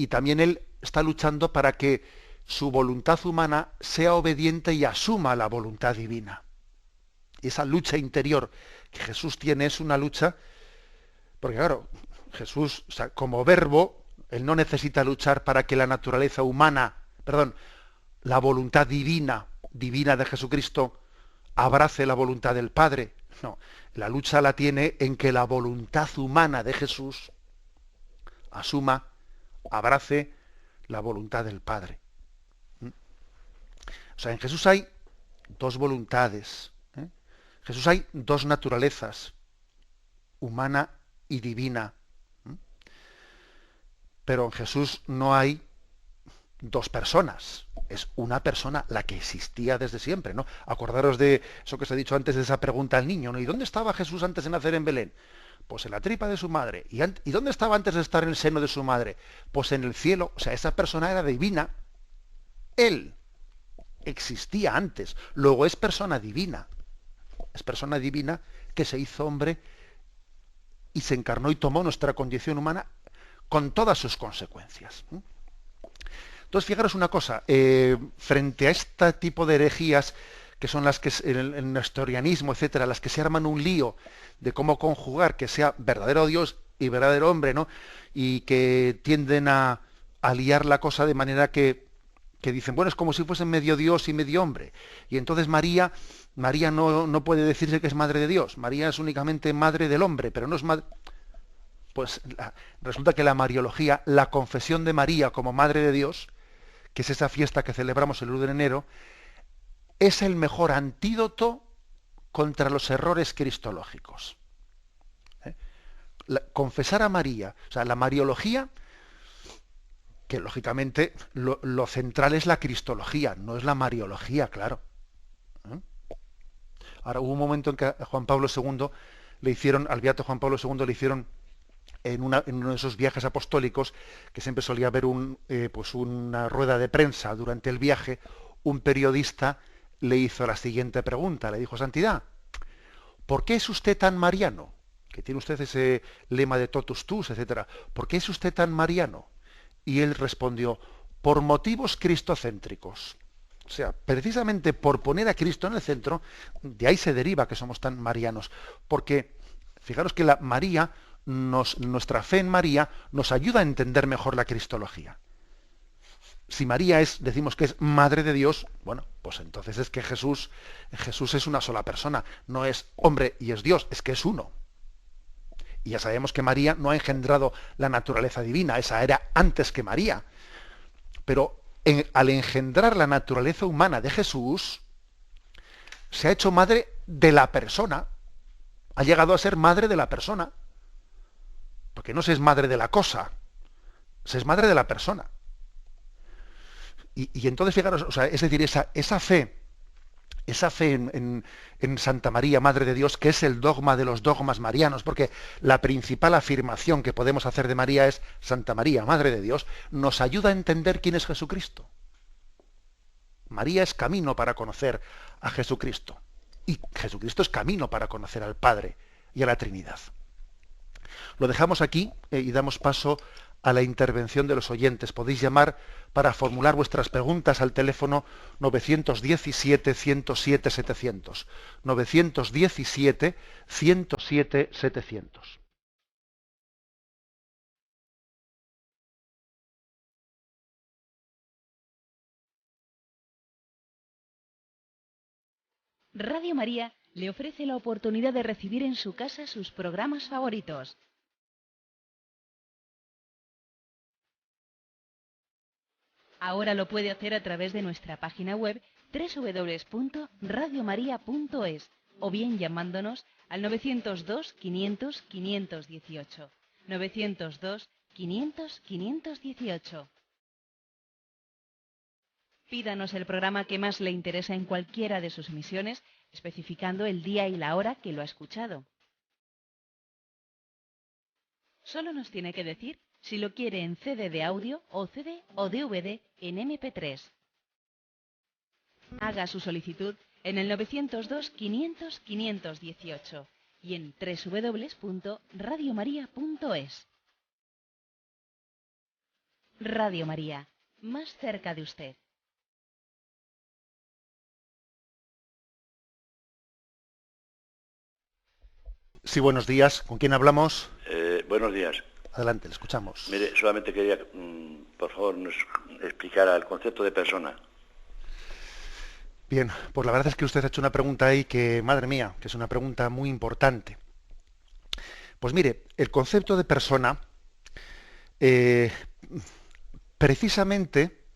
también él está luchando para que su voluntad humana sea obediente y asuma la voluntad divina. Y esa lucha interior que Jesús tiene es una lucha, porque claro, Jesús, o sea, como verbo, él no necesita luchar para que la naturaleza humana, la voluntad divina de Jesucristo abrace la voluntad del Padre. No, la lucha la tiene en que la voluntad humana de Jesús asuma, abrace la voluntad del Padre. O sea, en Jesús hay dos voluntades. En Jesús hay dos naturalezas, humana y divina. Pero en Jesús no hay dos personas. Es una persona, la que existía desde siempre, ¿no? Acordaros de eso que os he dicho antes, de esa pregunta al niño, ¿no? ¿Y dónde estaba Jesús antes de nacer en Belén? Pues en la tripa de su madre. ¿Y dónde estaba antes de estar en el seno de su madre? Pues en el cielo. O sea, esa persona era divina. Él existía antes. Luego es persona divina. Es persona divina que se hizo hombre y se encarnó y tomó nuestra condición humana con todas sus consecuencias. Entonces, fijaros una cosa. Frente a este tipo de herejías, que son las que el nestorianismo, etcétera, las que se arman un lío de cómo conjugar que sea verdadero Dios y verdadero hombre, ¿no? Y que tienden a liar la cosa de manera que dicen, bueno, es como si fuesen medio Dios y medio hombre. Y entonces María no puede decirse que es madre de Dios. María es únicamente madre del hombre, pero no es madre. Pues resulta que la mariología, la confesión de María como madre de Dios, que es esa fiesta que celebramos el 1 de enero, es el mejor antídoto contra los errores cristológicos. Confesar a María, o sea, la mariología, que lógicamente lo central es la cristología, no es la mariología, claro. Ahora, hubo un momento en que a Juan Pablo II le hicieron, al beato Juan Pablo II le hicieron en uno de esos viajes apostólicos, que siempre solía haber una rueda de prensa durante el viaje, un periodista le hizo la siguiente pregunta, le dijo: Santidad, ¿por qué es usted tan mariano? Que tiene usted ese lema de totus tus, etcétera. ¿Por qué es usted tan mariano? Y él respondió: por motivos cristocéntricos. O sea, precisamente por poner a Cristo en el centro, de ahí se deriva que somos tan marianos. Porque, fijaros que nuestra fe en María nos ayuda a entender mejor la cristología. Si María decimos que es madre de Dios, bueno, pues entonces es que Jesús es una sola persona, no es hombre y es Dios, es que es uno. Y ya sabemos que María no ha engendrado la naturaleza divina, esa era antes que María. Pero al engendrar la naturaleza humana de Jesús, se ha hecho madre de la persona, ha llegado a ser madre de la persona. Porque no se es madre de la cosa, se es madre de la persona. Y entonces, fijaros, o sea, es decir, esa fe en Santa María, Madre de Dios, que es el dogma de los dogmas marianos, porque la principal afirmación que podemos hacer de María es: Santa María, Madre de Dios, nos ayuda a entender quién es Jesucristo. María es camino para conocer a Jesucristo. Y Jesucristo es camino para conocer al Padre y a la Trinidad. Lo dejamos aquí y damos paso a la intervención de los oyentes. Podéis llamar para formular vuestras preguntas al teléfono 917-107-700. 917-107-700. Radio María le ofrece la oportunidad de recibir en su casa sus programas favoritos. Ahora lo puede hacer a través de nuestra página web www.radiomaria.es o bien llamándonos al 902 500 518. 902 500 518. Pídanos el programa que más le interesa en cualquiera de sus emisiones, especificando el día y la hora que lo ha escuchado. Solo nos tiene que decir si lo quiere en CD de audio o CD o DVD en MP3. Haga su solicitud en el 902 500 518 y en www.radiomaria.es. Radio María, más cerca de usted. Sí, buenos días. ¿Con quién hablamos? Buenos días. Adelante, le escuchamos. Mire, solamente quería, por favor, nos explicara el concepto de persona. Bien, pues la verdad es que usted ha hecho una pregunta ahí que, madre mía, que es una pregunta muy importante. Pues mire, el concepto de persona, precisamente,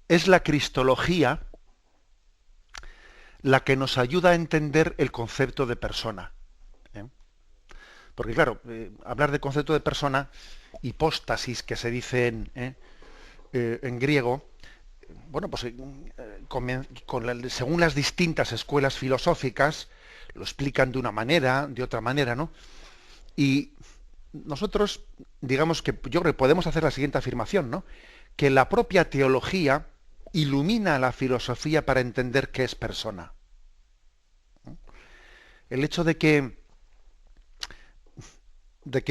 es la cristología la que nos ayuda a entender el concepto de persona. Porque claro, hablar de concepto de persona, hipóstasis, que se dice en griego, bueno, pues según las distintas escuelas filosóficas, lo explican de una manera, de otra manera, ¿no? Y nosotros, digamos que yo creo que podemos hacer la siguiente afirmación, ¿no? Que la propia teología ilumina a la filosofía para entender qué es persona. El hecho de que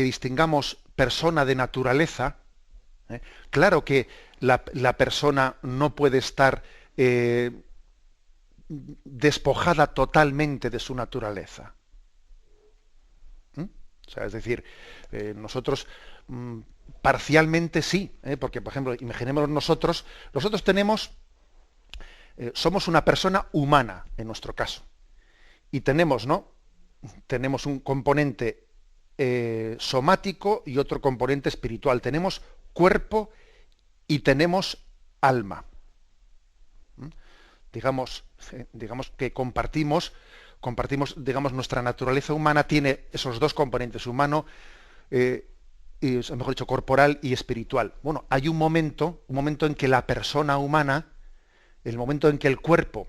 distingamos persona de naturaleza, claro que la persona no puede estar despojada totalmente de su naturaleza. O sea, es decir, nosotros parcialmente sí, porque, por ejemplo, imaginemos nosotros tenemos, somos una persona humana, en nuestro caso, y tenemos un componente somático y otro componente espiritual. Tenemos cuerpo y tenemos alma. Digamos que compartimos, digamos, nuestra naturaleza humana tiene esos dos componentes, humano, y, mejor dicho, corporal y espiritual. Bueno, hay un momento en que la persona humana, el momento en que el cuerpo,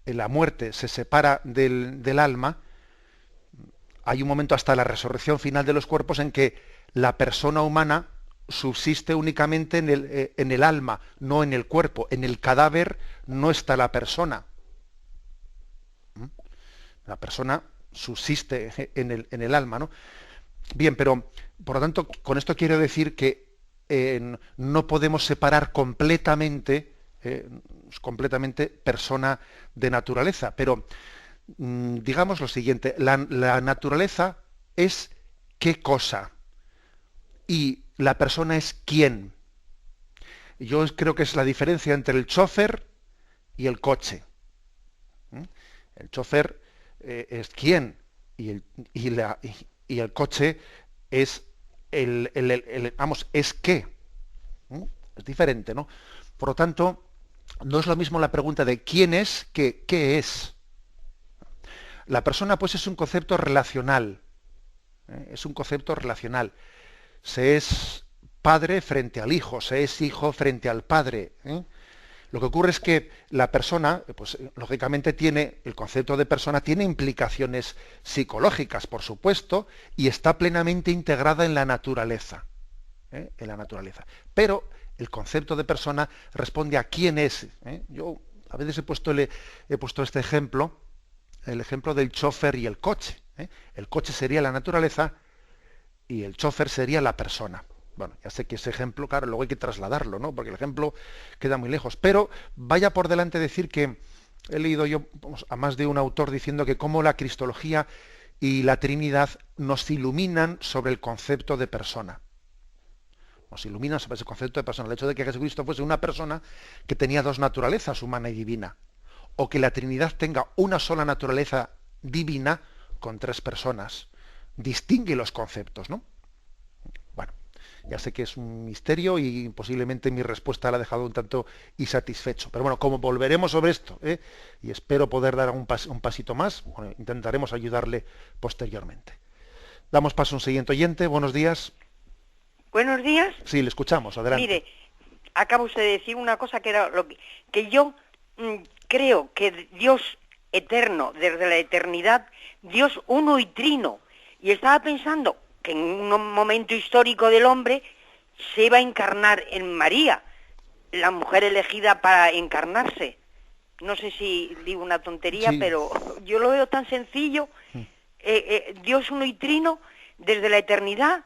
en la muerte, se separa del alma, hay un momento hasta la resurrección final de los cuerpos en que la persona humana subsiste únicamente en el alma, no en el cuerpo. En el cadáver no está la persona. La persona subsiste en el alma, ¿no? Bien, pero por lo tanto, con esto quiero decir que no podemos separar completamente persona de naturaleza, pero digamos lo siguiente, la naturaleza es qué cosa y la persona es quién. Yo creo que es la diferencia entre el chofer y el coche. El chofer es quién y el coche es es qué. Es diferente, ¿no? Por lo tanto, no es lo mismo la pregunta de quién es que qué es. La persona, pues, es un concepto relacional. Es un concepto relacional. Se es padre frente al hijo, se es hijo frente al padre. Lo que ocurre es que la persona, pues lógicamente el concepto de persona tiene implicaciones psicológicas, por supuesto, y está plenamente integrada en la naturaleza. En la naturaleza. Pero el concepto de persona responde a quién es. Yo a veces he puesto este ejemplo, el ejemplo del chofer y el coche. El coche sería la naturaleza y el chofer sería la persona. Bueno, ya sé que ese ejemplo, claro, luego hay que trasladarlo, ¿no? Porque el ejemplo queda muy lejos. Pero vaya por delante decir que he leído yo a más de un autor diciendo que cómo la cristología y la Trinidad nos iluminan sobre el concepto de persona. Nos iluminan sobre ese concepto de persona. El hecho de que Jesucristo fuese una persona que tenía dos naturalezas, humana y divina. O que la Trinidad tenga una sola naturaleza divina con tres personas. Distingue los conceptos, ¿no? Bueno, ya sé que es un misterio y posiblemente mi respuesta la ha dejado un tanto insatisfecho. Pero bueno, como volveremos sobre esto, y espero poder dar un pasito más, bueno, intentaremos ayudarle posteriormente. Damos paso a un siguiente oyente. Buenos días. Buenos días. Sí, le escuchamos. Adelante. Mire, acaba usted de decir una cosa que era que yo creo que Dios eterno, desde la eternidad, Dios uno y trino. Y estaba pensando que en un momento histórico del hombre se iba a encarnar en María, la mujer elegida para encarnarse. No sé si digo una tontería, Sí. pero yo lo veo tan sencillo. Dios uno y trino, desde la eternidad,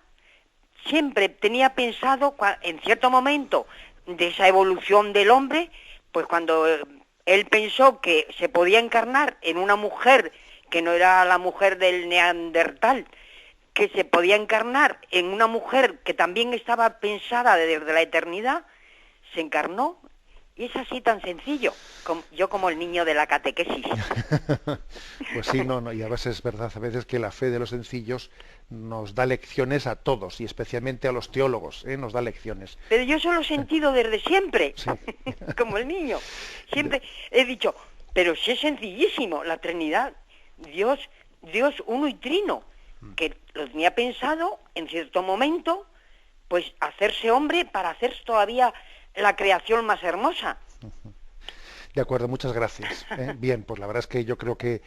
siempre tenía pensado, en cierto momento de esa evolución del hombre, pues cuando él pensó que se podía encarnar en una mujer que no era la mujer del Neandertal, que se podía encarnar en una mujer que también estaba pensada desde la eternidad, se encarnó. Y es así tan sencillo, yo como el niño de la catequesis. Pues sí, no, y a veces es verdad, a veces que la fe de los sencillos nos da lecciones a todos, y especialmente a los teólogos, nos da lecciones. Pero yo eso lo he sentido desde siempre, Sí. como el niño. Siempre he dicho, pero si es sencillísimo, la Trinidad, Dios uno y trino, que lo tenía pensado en cierto momento, pues hacerse hombre para hacer todavía la creación más hermosa. De acuerdo, muchas gracias. Bien, pues la verdad es que yo creo que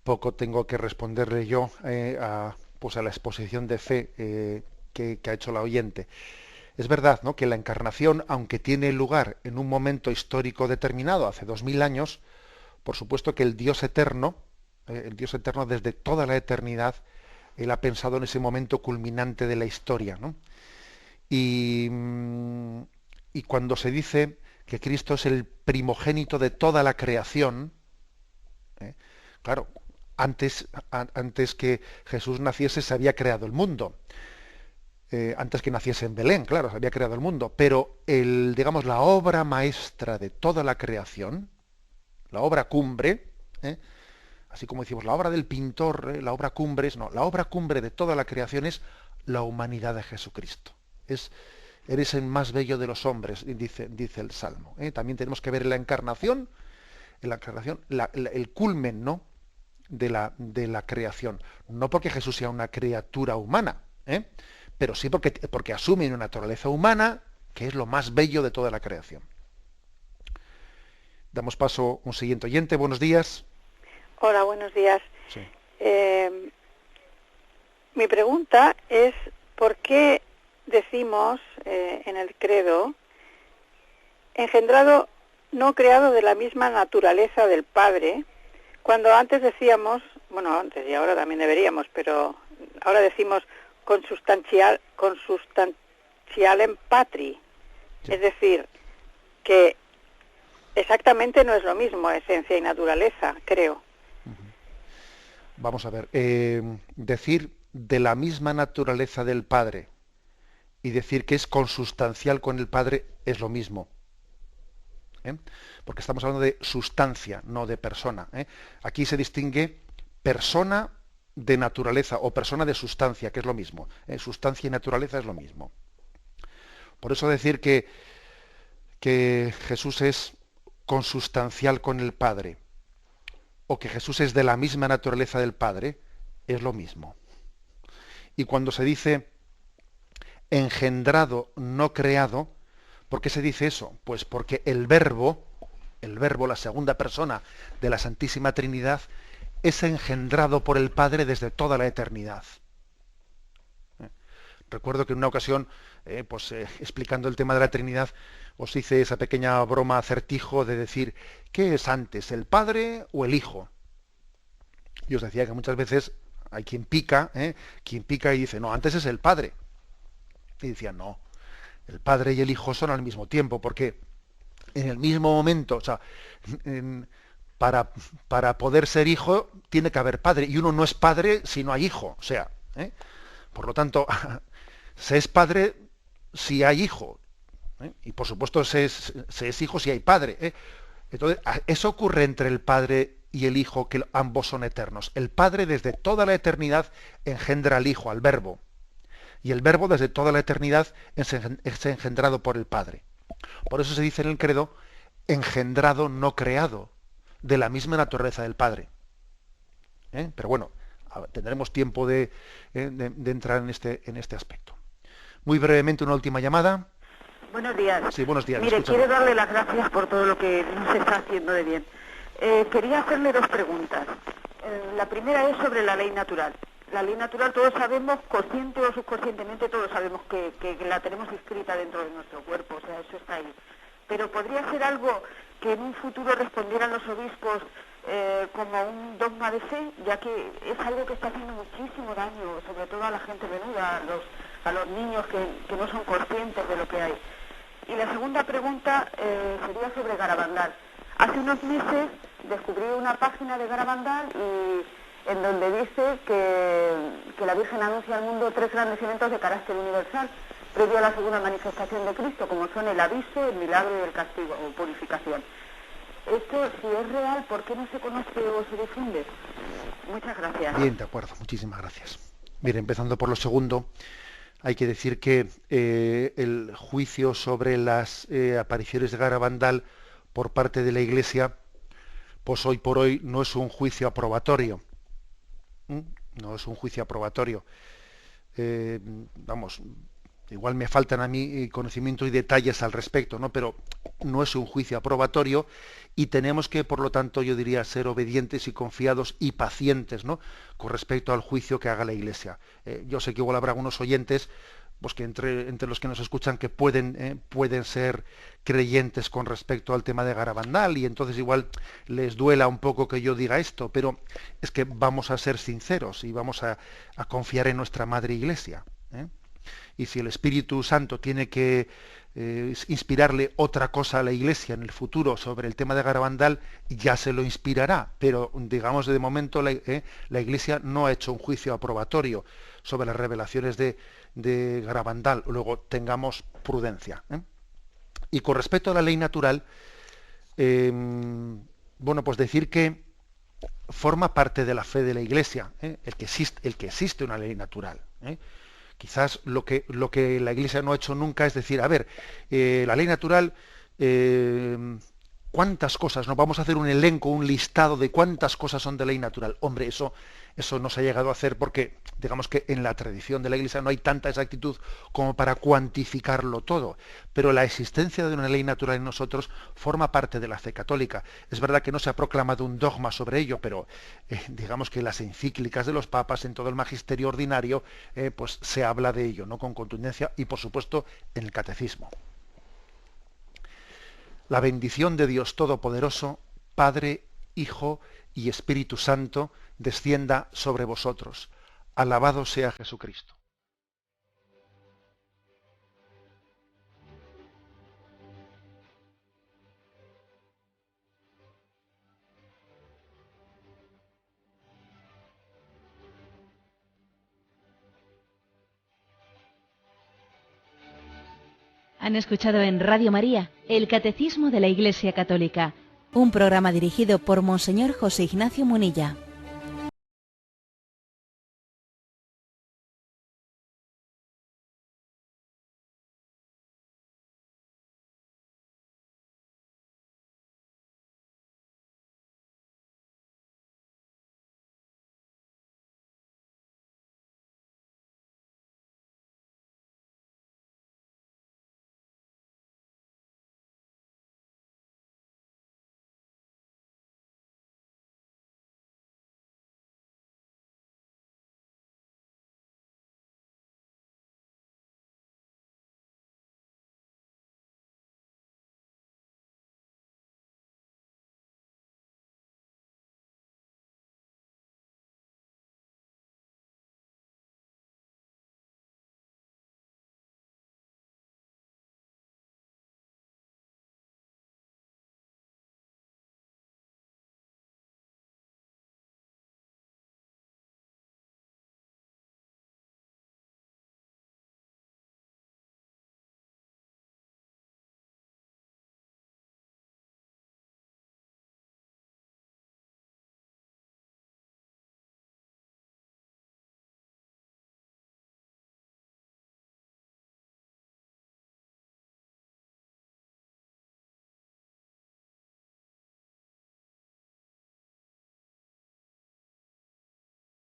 poco tengo que responderle yo a la exposición de fe que ha hecho la oyente. Es verdad, ¿no?, que la encarnación, aunque tiene lugar en un momento histórico determinado, hace 2000 años, por supuesto que el Dios eterno desde toda la eternidad, él ha pensado en ese momento culminante de la historia, ¿no? Y cuando se dice que Cristo es el primogénito de toda la creación, claro, antes que Jesús naciese se había creado el mundo. Antes que naciese en Belén, claro, se había creado el mundo. Pero digamos, la obra maestra de toda la creación, la obra cumbre, así como decimos, la obra del pintor, la obra cumbre, la obra cumbre de toda la creación es la humanidad de Jesucristo. Eres el más bello de los hombres, dice el Salmo. También tenemos que ver en la encarnación, el culmen, ¿no?, de la creación. No porque Jesús sea una criatura humana, pero sí porque asume una naturaleza humana, que es lo más bello de toda la creación. Damos paso a un siguiente oyente. Buenos días. Hola, buenos días. Sí. Mi pregunta es, ¿por qué decimos en el credo, engendrado, no creado de la misma naturaleza del Padre, cuando antes decíamos, bueno, antes y ahora también deberíamos, pero ahora decimos consubstancialem patri? Sí. Es decir, que exactamente no es lo mismo esencia y naturaleza, creo. Vamos a ver, decir de la misma naturaleza del Padre y decir que es consustancial con el Padre es lo mismo. Porque estamos hablando de sustancia, no de persona. Aquí se distingue persona de naturaleza o persona de sustancia, que es lo mismo. Sustancia y naturaleza es lo mismo. Por eso decir que Jesús es consustancial con el Padre o que Jesús es de la misma naturaleza del Padre es lo mismo. Y cuando se dice engendrado, no creado, ¿por qué se dice eso? Pues porque el verbo, la segunda persona de la Santísima Trinidad, es engendrado por el Padre desde toda la eternidad. Recuerdo que en una ocasión, explicando el tema de la Trinidad, os hice esa pequeña broma acertijo de decir, ¿qué es antes, el Padre o el Hijo? Y os decía que muchas veces hay quien pica y dice, no, antes es el Padre. Y decían, no, el Padre y el Hijo son al mismo tiempo, porque en el mismo momento, o sea, para poder ser hijo tiene que haber padre, y uno no es padre si no hay hijo, o sea, por lo tanto, se es padre si hay hijo, y por supuesto se es hijo si hay padre. Entonces, eso ocurre entre el Padre y el Hijo, que ambos son eternos. El Padre desde toda la eternidad engendra al Hijo, al Verbo, y el Verbo desde toda la eternidad es engendrado por el Padre. Por eso se dice en el credo, engendrado, no creado, de la misma naturaleza del Padre. Pero bueno, tendremos tiempo de entrar en este aspecto. Muy brevemente, una última llamada. Buenos días. Sí, buenos días. Mire, quiero darle las gracias por todo lo que nos está haciendo de bien. Quería hacerle dos preguntas. La primera es sobre la ley natural. La ley natural todos sabemos, consciente o subconscientemente, todos sabemos que la tenemos inscrita dentro de nuestro cuerpo, o sea, eso está ahí. Pero podría ser algo que en un futuro respondieran los obispos como un dogma de fe, ya que es algo que está haciendo muchísimo daño, sobre todo a la gente menuda, a los niños que no son conscientes de lo que hay. Y la segunda pregunta sería sobre Garabandal. Hace unos meses descubrí una página de Garabandal en donde dice que la Virgen anuncia al mundo 3 grandes eventos de carácter universal, previo a la segunda manifestación de Cristo, como son el aviso, el milagro y el castigo o purificación. Esto, si es real, ¿por qué no se conoce o se difunde? Muchas gracias. Bien, de acuerdo, muchísimas gracias. Mire, empezando por lo segundo, hay que decir que el juicio sobre las apariciones de Garabandal por parte de la Iglesia, pues hoy por hoy no es un juicio aprobatorio. No es un juicio aprobatorio. Igual me faltan a mí conocimiento y detalles al respecto, ¿no? Pero no es un juicio aprobatorio y tenemos que, por lo tanto, yo diría, ser obedientes y confiados y pacientes, ¿no?, con respecto al juicio que haga la Iglesia. Yo sé que igual habrá algunos oyentes, pues que entre los que nos escuchan, que pueden ser creyentes con respecto al tema de Garabandal, y entonces igual les duela un poco que yo diga esto, pero es que vamos a ser sinceros y vamos a confiar en nuestra Madre Iglesia. Y si el Espíritu Santo tiene que inspirarle otra cosa a la Iglesia en el futuro sobre el tema de Garabandal, ya se lo inspirará, pero digamos de momento la Iglesia no ha hecho un juicio aprobatorio sobre las revelaciones de Garabandal. Luego tengamos prudencia. Y con respecto a la ley natural, pues decir que forma parte de la fe de la Iglesia, el que existe una ley natural. Quizás lo que la Iglesia no ha hecho nunca es decir, a ver, la ley natural, ¿cuántas cosas? Nos vamos a hacer un elenco, un listado de cuántas cosas son de ley natural. Hombre, eso no se ha llegado a hacer porque, digamos que en la tradición de la Iglesia no hay tanta exactitud como para cuantificarlo todo. Pero la existencia de una ley natural en nosotros forma parte de la fe católica. Es verdad que no se ha proclamado un dogma sobre ello, pero digamos que en las encíclicas de los papas, en todo el magisterio ordinario, pues se habla de ello, ¿no?, con contundencia, y por supuesto en el catecismo. La bendición de Dios Todopoderoso, Padre, Hijo y Espíritu Santo, descienda sobre vosotros. Alabado sea Jesucristo. Han escuchado en Radio María el Catecismo de la Iglesia Católica, un programa dirigido por Monseñor José Ignacio Munilla.